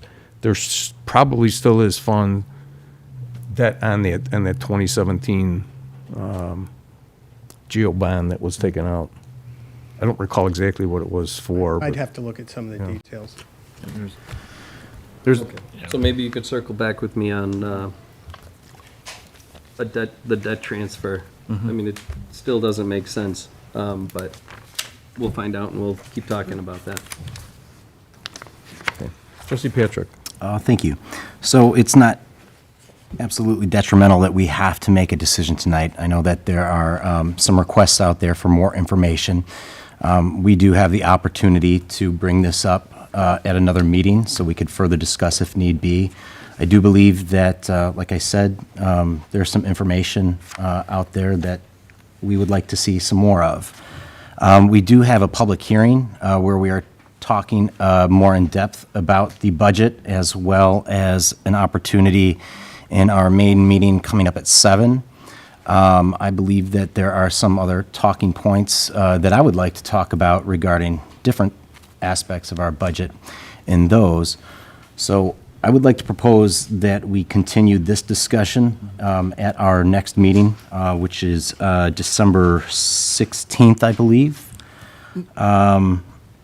probably still is fund debt on that 2017 GEO bond that was taken out. I don't recall exactly what it was for. I'd but- have to look at some of the details. There's, So maybe you could circle back with me on the debt transfer. I mean, it still doesn't make sense, but we'll find out and we'll keep talking about that. Trustee Patrick. Thank you. So it's not absolutely detrimental that we have to make a decision tonight. I know that there are some requests out there for more information. We do have the opportunity to bring this up at another meeting, so we could further discuss if need be. I do believe that, like I said, there's some information out there that we would like to see some more of. We do have a public hearing where we are talking more in depth about the budget, as well as an opportunity in our main meeting coming up at 7. I believe that there are some other talking points that I would like to talk about regarding different aspects of our budget in those. So I would like to propose that we continue this discussion at our next meeting, which is December 16th, I believe.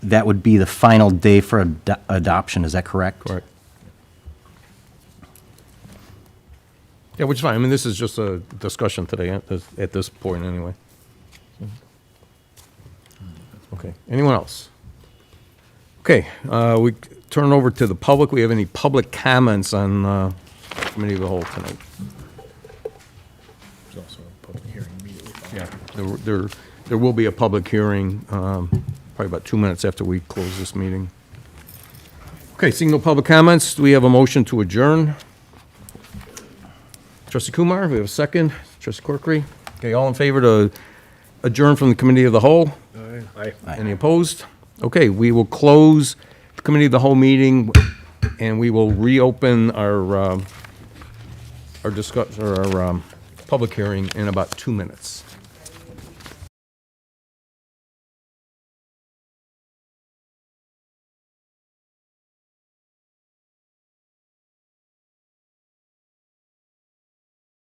That would be the final day for adoption, is that correct? Correct. Yeah, which is fine. I mean, this is just a discussion today at this point anyway. Okay, anyone else? Okay, we turn over to the public. We have any public comments on Committee of the Whole tonight? There's also a public hearing immediately following. Yeah, there will be a public hearing, probably about 2 minutes after we close this meeting. Okay, seeing no public comments, do we have a motion to adjourn? Trustee Kumar, we have a second. Trustee Corkery? Okay, all in favor to adjourn from the Committee of the Whole? Aye. Any opposed? Okay, we will close the Committee of the Whole meeting, and we will reopen our public hearing in about 2 minutes.